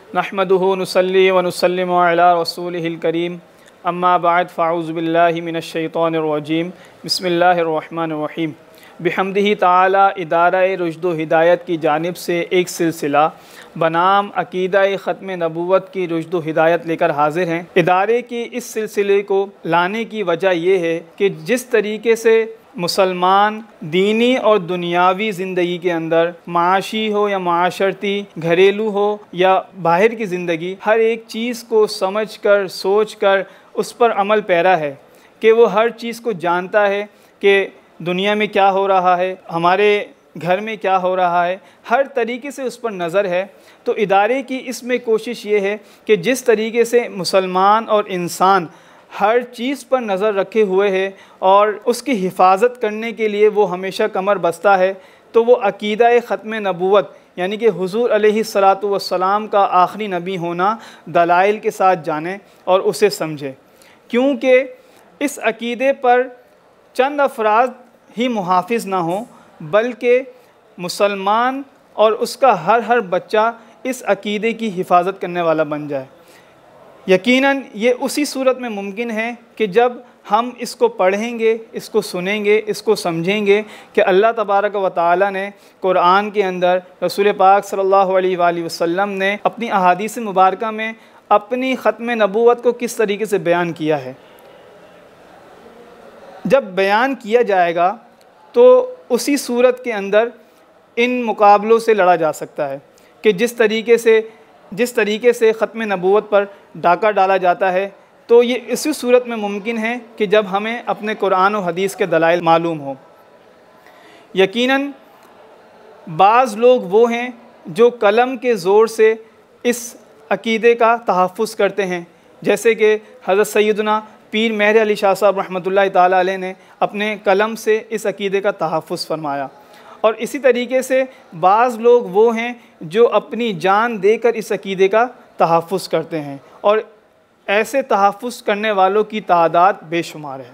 नहमदुहु नुसल्ली व नुसल्लिमु अला रसूलिहिल करीम अम्मा बाद फ़अऊज़ु बिल्लाहि मिनश्शैतानिर रजीम बिस्मिल्लाहिर रहमानिर रहीम। बिहम्दिही ताला इदारा रुश्द व हिदायत की जानिब से एक सिलसिला बनाम अकीदा ख़त्म नबूवत की रुश्द व हिदायत लेकर हाजिर हैं। इदारे की इस सिलसिले को लाने की वजह यह है कि जिस तरीके से मुसलमान दीनी और दुनियावी ज़िंदगी के अंदर माशी हो या माशरती, घरेलू हो या बाहर की ज़िंदगी, हर एक चीज़ को समझ कर सोच कर उस पर अमल पैरा है कि वो हर चीज़ को जानता है कि दुनिया में क्या हो रहा है, हमारे घर में क्या हो रहा है, हर तरीके से उस पर नज़र है। तो इदारे की इसमें कोशिश ये है कि जिस तरीके से मुसलमान और इंसान हर चीज़ पर नज़र रखे हुए है और उसकी हिफाजत करने के लिए वो हमेशा कमर बस्ता है, तो वो अकीदा ख़त्म नबूवत यानी कि हुज़ूर अलैहिस्सलातु वस्सलाम का आखिरी नबी होना दलाइल के साथ जाने और उसे समझे। क्योंकि इस अकीदे पर चंद अफराद ही मुहाफ़िज़ ना हों, बल्कि मुसलमान और उसका हर बच्चा इस अकीदे की हिफाजत करने वाला बन जाए। यकीनन ये उसी सूरत में मुमकिन है कि जब हम इसको पढ़ेंगे, इसको सुनेंगे, इसको समझेंगे कि अल्लाह तबारक व तआला ने कुरान के अंदर रसूल पाक सल्लल्लाहु अलैहि वसल्लम ने अपनी अहादीस मुबारका में अपनी ख़त्म नबूवत को किस तरीके से बयान किया है। जब बयान किया जाएगा तो उसी सूरत के अंदर इन मुकाबलों से लड़ा जा सकता है कि जिस तरीके से ख़त्म नबूवत पर डाका डाला जाता है, तो ये इसी सूरत में मुमकिन है कि जब हमें अपने कुरान और हदीस के दलाइल मालूम हो। यकीनन बाज़ लोग वो हैं जो कलम के ज़ोर से इस अकीदे का तहफ़्फ़ुज़ करते हैं, जैसे कि हज़रत सैयदना पीर मेहर अली शाह साहब रहमतुल्लाहि ताला अलैह ने अपने कलम से इस अकीदे का तहफ़्फ़ुज़ फरमाया। और इसी तरीके से बाज़ लोग वो हैं जो अपनी जान देकर इस अकीदे का तहफ़्फ़ुज़ करते हैं, और ऐसे तहफ़्फ़ुज़ करने वालों की तादाद बेशुमार है।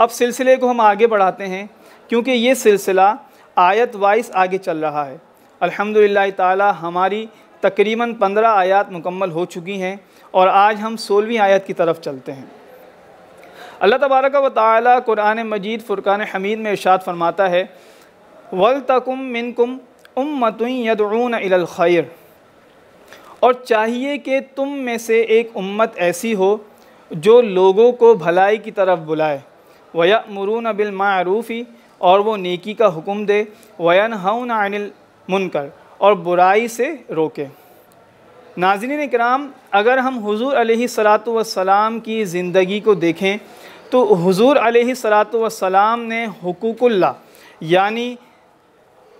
अब सिलसिले को हम आगे बढ़ाते हैं, क्योंकि ये सिलसिला आयत वाइज आगे चल रहा है। अल्हम्दुलिल्लाह ताला हमारी तकरीबन 15 आयत मुकम्मल हो चुकी हैं और आज हम 16वीं आयत की तरफ चलते हैं। अल्लाह तबारक व तआला कुरान मजीद फ़ुरक़ान हमीद में इरशाद फरमाता है, वलतकुम मिनकुम उम्मतुन यदऊन इलल खैर, और चाहिए कि तुम में से एक उम्मत ऐसी हो जो लोगों को भलाई की तरफ बुलाए, वयअमुरून बिल मारूफ़ी, और वो नेकी का हुक्म दे, वयनहौना अनिल मुनकर, और बुराई से रोके। नाज़रीन इकराम, अगर हम हुज़ूर अलैहिस्सलातु वस्सलाम की ज़िंदगी को देखें तो हुज़ूर अलैहिस्सलातु वस्सलाम ने हुकूकुल्लाह यानी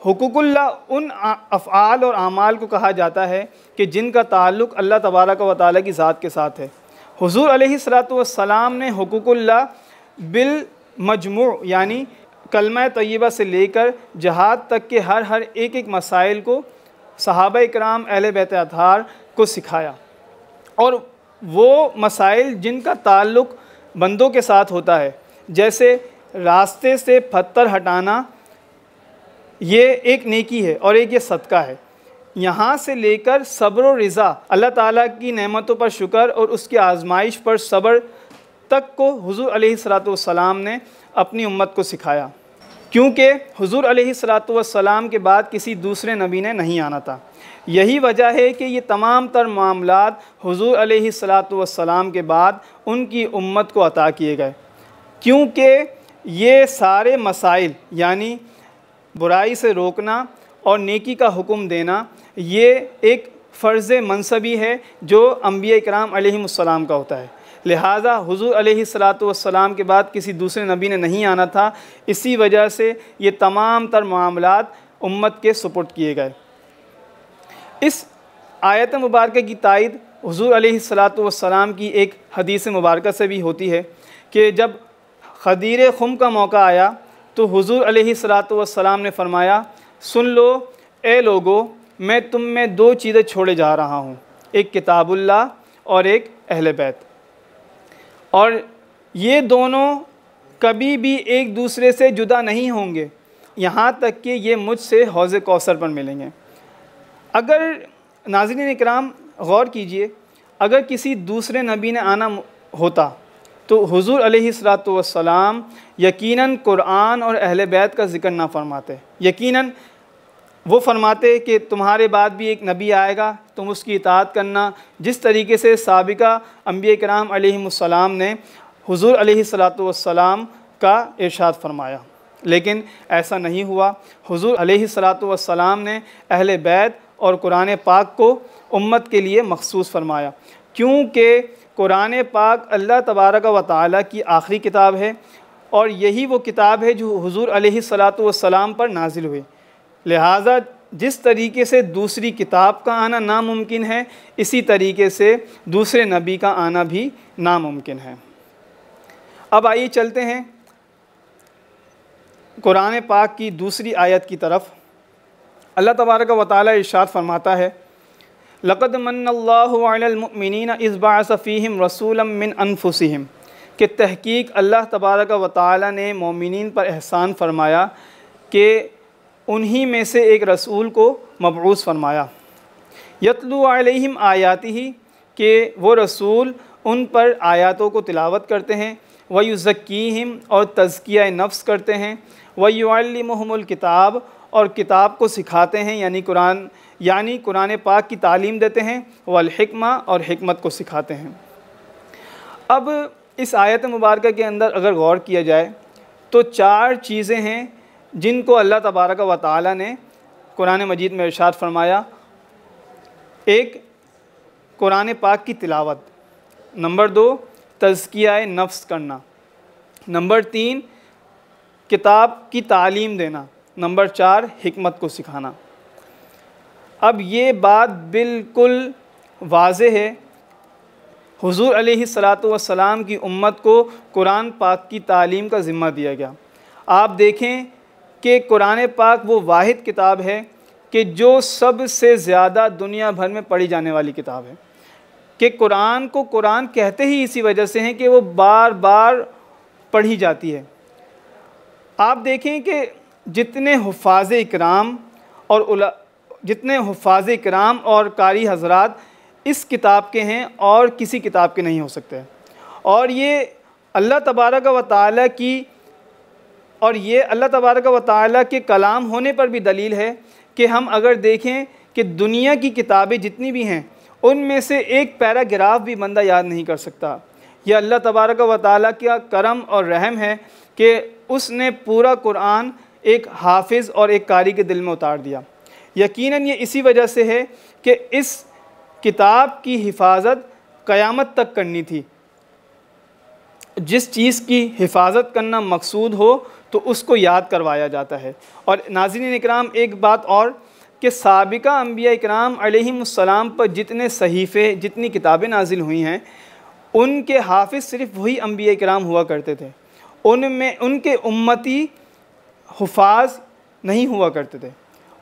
हुकूकुल्लाह उन अफ़आल और आमाल को कहा जाता है कि जिनका ताल्लुक़ अल्लाह तबारक व तआला की ज़ात के साथ है। हुज़ूर अलैहिस्सलातु वस्सलाम ने हुकूकुल्लाह बिल मजमू यानी कलमा तय्यबा से लेकर जहाद तक के हर एक मसाइल को सहाबा इकराम अहले बैत अतहार को सिखाया, और वो मसाइल जिनका ताल्लुक़ बंदों के साथ होता है, जैसे रास्ते से पत्थर हटाना, ये एक नेकी है और एक ये सदका है। यहाँ से लेकर सब्र और रिज़ा, अल्लाह ताला की नेमतों पर शुक्र और उसकी आजमाइश पर सब्र तक को हुज़ूर अलैहिस्सलातु वस्सलाम ने अपनी उम्मत को सिखाया, क्योंकि हुज़ूर अलैहिस्सलातु वस्सलाम के बाद किसी दूसरे नबी ने नहीं आना था। यही वजह है कि ये तमाम तर मामलात हुज़ूर अलैहिस्सलातु वस्सलाम के बाद उनकी उम्मत को अता किए गए, क्योंकि ये सारे मसाइल यानी बुराई से रोकना और नेकी का हुक्म देना, ये एक फ़र्ज़ मनसबी है जो अंबिया इकराम अलैहिमुस्सलाम का होता है। लिहाजा हुज़ूर अलैहिस्सलातु वस्सलाम के बाद किसी दूसरे नबी ने नहीं आना था, इसी वजह से ये तमाम तर मामलात उम्मत के सुपुर्द किए गए। इस आयत मुबारक की तायद हुज़ूर अलैहिस्सलातु वस्सलाम की एक हदीस मुबारक से भी होती है कि जब ग़दीर खुम का मौका आया तो हुज़ूर अलैहिस्सलातु वस्सलाम ने फ़रमाया, सुन लो ए लोगो, मैं तुम में दो चीज़ें छोड़े जा रहा हूँ, एक किताबुल्लाह और एक अहले बैत, और ये दोनों कभी भी एक दूसरे से जुदा नहीं होंगे, यहाँ तक कि ये मुझसे हौज़ कौसर पर मिलेंगे। अगर नाज़रीन इकराम गौर कीजिए, अगर किसी दूसरे नबी ने आना होता तो हुज़ूर अलैहिस्सलातु वस्सलाम यकीनन कुरान और अहले बैत का ज़िक्र ना फरमाते। यकीनन वो फरमाते कि तुम्हारे बाद भी एक नबी आएगा, तुम उसकी इताअत करना, जिस तरीके से साबिका अंबिया किराम अलैहिमुस्सलाम ने हुज़ूर अलैहिस्सलातु वस्सलाम का इरशाद फरमाया। लेकिन ऐसा नहीं हुआ। हुज़ूर अलैहिस्सलातु वस्सलाम ने अहले बैत और कुरान पाक को उम्मत के लिए मखसूस फरमाया, क्योंकि कुरान पाक अल्लाह तबारक व तआला की आखिरी किताब है और यही वो किताब है जो हुज़ूर अलैहिस्सलातु वस्सलाम पर नाजिल हुई। लिहाजा जिस तरीके से दूसरी किताब का आना नामुमकिन है, इसी तरीके से दूसरे नबी का आना भी नामुमकिन है। अब आइए चलते हैं कुरान पाक की दूसरी आयत की तरफ। अल्लाह तबारक व तआला इरशाद फरमाता है, लक़द मन्नल्लाहु अलल मुअमिनीना इज़ बअस फ़ीहिम रसूलन मिन अनफुसिहिम, कि तहकीक अल्लाह तबारक व तआला ने मोमिनीन पर एहसान फरमाया कि उन्हीं में से एक रसूल को मबऊस फरमाया। यतलू अलैहिम आयातिही, कि वो रसूल उन पर आयातों को तिलावत करते हैं, व युज़क्कीहिम, और तज़किया नफ्स करते हैं, व युअल्लिमुहुमुल किताब, और किताब को सिखाते हैं यानी कुरान पाक की तालीम देते हैं, वल हिक्मा, और हिकमत को सिखाते हैं। अब इस आयत मुबारक के अंदर अगर गौर किया जाए तो 4 चीज़ें हैं जिनको अल्लाह तबारक व तआला ने कुरान मजीद में इरशाद फरमाया। एक, कुरान पाक की तिलावत। नंबर 2, तज़किया नफ्स करना। नंबर 3, किताब की तालीम देना। नंबर 4, हिकमत को सिखाना। अब ये बात बिल्कुल वाज़े है, हुज़ूर अलैहिस्सलातु वस्सलाम की उम्मत को कुरान पाक की तालीम का ज़िम्मा दिया गया। आप देखें कि कुरान पाक वो वाहिद किताब है कि जो सबसे ज़्यादा दुनिया भर में पढ़ी जाने वाली किताब है, कि कुरान को कुरान कहते ही इसी वजह से हैं कि वो बार बार पढ़ी जाती है। आप देखें कि जितने हुफ़ाज़ इकराम और कारी हज़रात इस किताब के हैं और किसी किताब के नहीं हो सकते। और ये अल्लाह तबारक व तआला के कलाम होने पर भी दलील है कि हम अगर देखें कि दुनिया की किताबें जितनी भी हैं उनमें से एक पैराग्राफ भी बंदा याद नहीं कर सकता। यह अल्लाह तबारक व तआला का करम और रहम है कि उसने पूरा कुरान एक हाफिज़ और एक कारी के दिल में उतार दिया। यकीनन ये इसी वजह से है कि इस किताब की हिफाजत क़यामत तक करनी थी। जिस चीज़ की हिफाजत करना मकसूद हो तो उसको याद करवाया जाता है। और नाज़रीन इकराम, एक बात और कि साबिका अंबिया इकराम अलैहिमुस्सलाम पर जितने सहीफ़े, जितनी किताबें नाजिल हुई हैं, उनके हाफिज़ सिर्फ़ वही अंबिया इकराम हुआ करते थे। उनमें उनके उम्मती हुफ़ाज़ नहीं हुआ करते थे।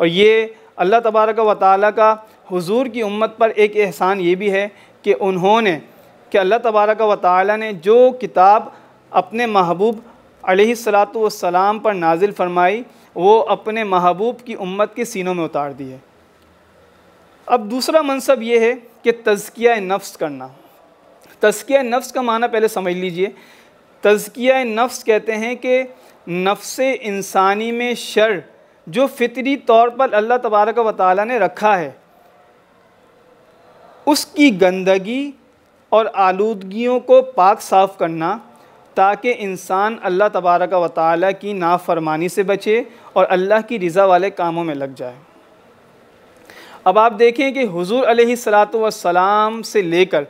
और ये अल्लाह तबारक व तआला का हुज़ूर की उम्मत पर एक एहसान ये भी है कि अल्लाह तबारक व तआला ने जो किताब अपने महबूब अलैहिस्सलातु वस्सलाम पर नाजिल फरमाई वो अपने महबूब की उम्मत के सीनों में उतार दी है। अब दूसरा मनसब ये है कि तज़किया नफ्स करना। तज़किया नफ्स का माना पहले समझ लीजिए। तज़किया नफ्स कहते हैं कि नफ्से इंसानी में शर जो फितरी तौर पर अल्लाह तबारक व तआला ने रखा है, उसकी गंदगी और आलूदगियों को पाक साफ़ करना, ताकि इंसान अल्लाह तबारक व तआला की नाफरमानी से बचे और अल्लाह की रज़ा वाले कामों में लग जाए। अब आप देखें कि हुज़ूर अलैहिस्सलातु वस्सलाम से लेकर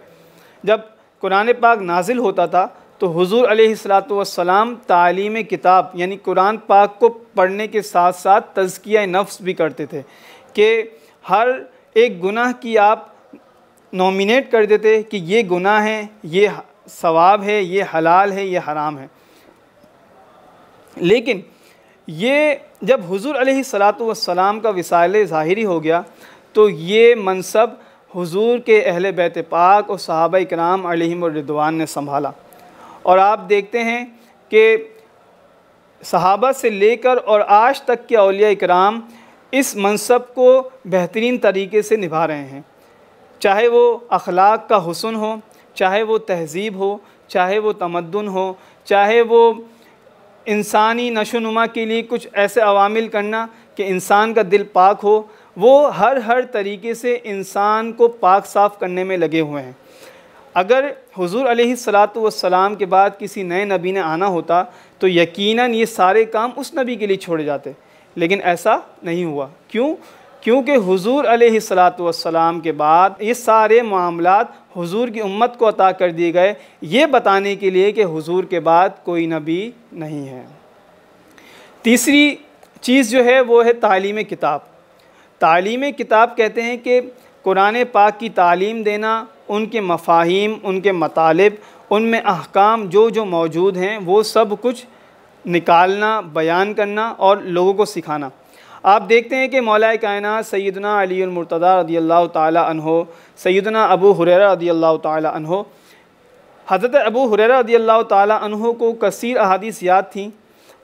जब कुरान पाक नाजिल होता था तो हुज़ूर अलैहिस्सलातु वस्सलाम तालीम किताब यानी कुरान पाक को पढ़ने के साथ साथ तज़किया नफ्स भी करते थे कि हर एक गुनाह की आप नॉमिनेट कर देते कि ये गुनाह है, ये सवाब है, ये हलाल है, ये हराम है। लेकिन ये जब हुज़ूर अलैहिस्सलातु वस्सलाम का विसाल ज़ाहिरी हो गया तो ये मनसब हुज़ूर के अहले बैत पाक और सहाबा इकराम अलैहिमुर रिदवान ने संभाला। और आप देखते हैं कि सहाबा से लेकर और आज तक के औलिया इकराम इस मनसब को बेहतरीन तरीके से निभा रहे हैं, चाहे वो अखलाक का हुस्न हो, चाहे वो तहज़ीब हो, चाहे वो तमद्दुन हो, चाहे वो इंसानी नशोनुमा के लिए कुछ ऐसे अवामिल करना कि इंसान का दिल पाक हो। वो हर तरीके से इंसान को पाक साफ़ करने में लगे हुए हैं। अगर हुज़ूर अलैहिस्सलातु वस्सलाम के बाद किसी नए नबी ने आना होता तो यकीनन ये सारे काम उस नबी के लिए छोड़े जाते, लेकिन ऐसा नहीं हुआ। क्यों? क्योंकि हुज़ूर अलैहिस्सलातु वस्सलाम के बाद ये सारे मामलात हुज़ूर की उम्मत को अता कर दिए गए, ये बताने के लिए कि हुज़ूर के बाद कोई नबी नहीं है। तीसरी चीज़ जो है वो है तालीम किताब। तालीम किताब कहते हैं कि कुरान पाक की तालीम देना, उनके मफ़ाहीम, उनके मतालिब, उनमें अहकाम जो जो मौजूद हैं वो सब कुछ निकालना, बयान करना और लोगों को सिखाना। आप देखते हैं कि मौलाए कायनात सैयदना अली मुर्तज़ा रज़ियल्लाहु ताला अन्हो, सैयदना अबू हुरैरा रज़ियल्लाहु ताला अन्हो, हज़रत अबू हुरैरा रज़ियल्लाहु ताला अन्हो को कसीर अहादीस याद थीं।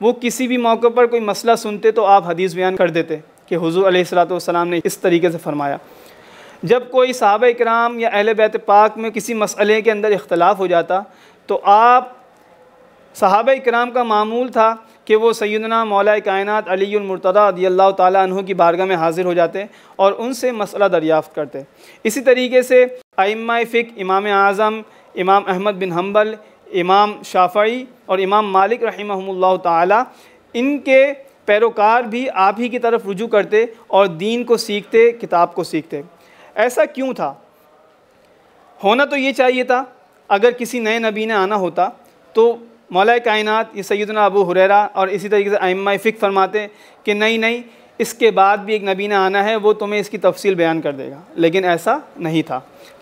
वो किसी भी मौके पर कोई मसला सुनते तो आप हदीस बयान कर देते कि हुज़ूर अलैहिस्सलातु वस्सलाम ने इस तरीके से फ़रमाया। जब कोई सहाबा इकराम या अहले बैत पाक में किसी मसले के अंदर इख्तलाफ हो जाता तो आप सहाबा इकराम का मामूल था कि वो सैयदना मौलाए कायनात अली मुर्तज़ा रज़ियल्लाहु ताला अन्हु की बारगाह में हाज़िर हो जाते और उनसे मसला दरियाफ़्त करते। इसी तरीके से अइम्मा फ़िक़्ह, इमाम आज़म, इमाम अहमद बिन हम्बल, इमाम शाफ़ई और इमाम मालिक रहिमहुमुल्लाह ताला, इनके पैरोकार भी आप ही की तरफ रुजू करते और दीन को सीखते, किताब को सीखते। ऐसा क्यों था? होना तो ये चाहिए था, अगर किसी नए नबी ने आना होता तो मौलाए कायनात ये सैयदना अबू हुरैरा और इसी तरीके से अइम्मा फ़िक़्ह फरमाते कि नहीं, इसके बाद भी एक नबी ने आना है, वो तुम्हें इसकी तफसील बयान कर देगा। लेकिन ऐसा नहीं था,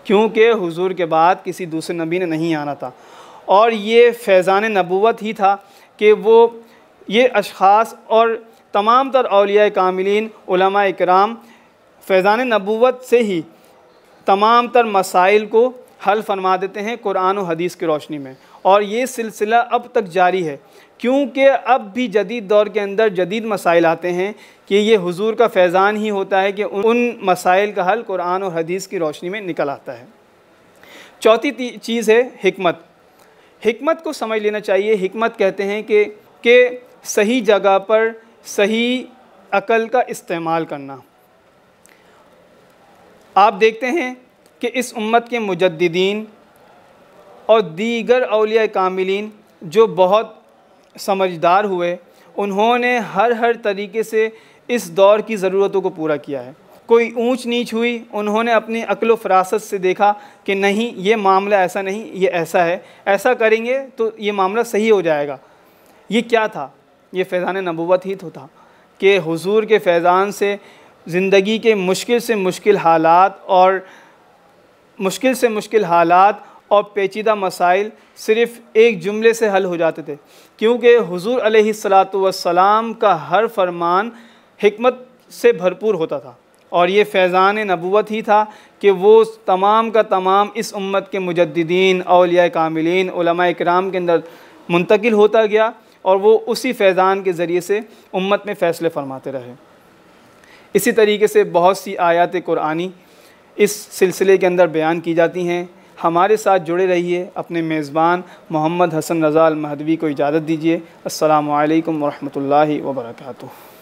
क्योंकि हुज़ूर के बाद किसी दूसरे नबी ने नहीं आना था। और ये फैज़ान नबूवत ही था कि वो ये अशख़ास और तमाम तर औलिया कामिलीन, उलमा इकराम फैज़ान नबूवत से ही तमाम तर मसाइल को हल फरमा देते हैं कुरान और हदीस की रोशनी में। और ये सिलसिला अब तक जारी है, क्योंकि अब भी जदीद दौर के अंदर जदीद मसाइल आते हैं कि ये हुज़ूर का फैज़ान ही होता है कि उन मसाइल का हल कुरान और हदीस की रोशनी में निकल आता है। चौथी चीज़ है हिकमत। हिकमत को समझ लेना चाहिए। हिकमत कहते हैं कि सही जगह पर सही अकल का इस्तेमाल करना। आप देखते हैं कि इस उम्मत के मुजद्दिदीन और दीगर औलिया कामिलीन जो बहुत समझदार हुए, उन्होंने हर तरीके से इस दौर की ज़रूरतों को पूरा किया है। कोई ऊंच नीच हुई, उन्होंने अपनी अक्ल व फ़रासत से देखा कि नहीं, ये मामला ऐसा नहीं, ये ऐसा है, ऐसा करेंगे तो ये मामला सही हो जाएगा। ये क्या था? ये फैज़ान नबूवत ही तो था कि हुज़ूर के फैज़ान से ज़िंदगी के मुश्किल से मुश्किल हालात और पेचीदा मसाइल सिर्फ़ एक जुमले से हल हो जाते थे, क्योंकि हुज़ूर अलैहिस्सलातु वस्सलाम का हर फरमान हिकमत से भरपूर होता था। और ये फैज़ान नबूवत ही था कि वो तमाम का तमाम इस उम्मत के मुजद्दिदीन, औलिया कामिलीन, उलमा इकराम के अंदर मुंतकिल होता गया और वो उसी फैज़ान के ज़रिए से उम्मत में फ़ैसले फरमाते रहे। इसी तरीके से बहुत सी आयात कुरानी इस सिलसिले के अंदर बयान की जाती हैं। हमारे साथ जुड़े रहिए। अपने मेज़बान मोहम्मद हसन रज़ा अल महदवी को इजाज़त दीजिए। अस्सलामु अलैकुम व रहमतुल्लाहि व बरकातुहू।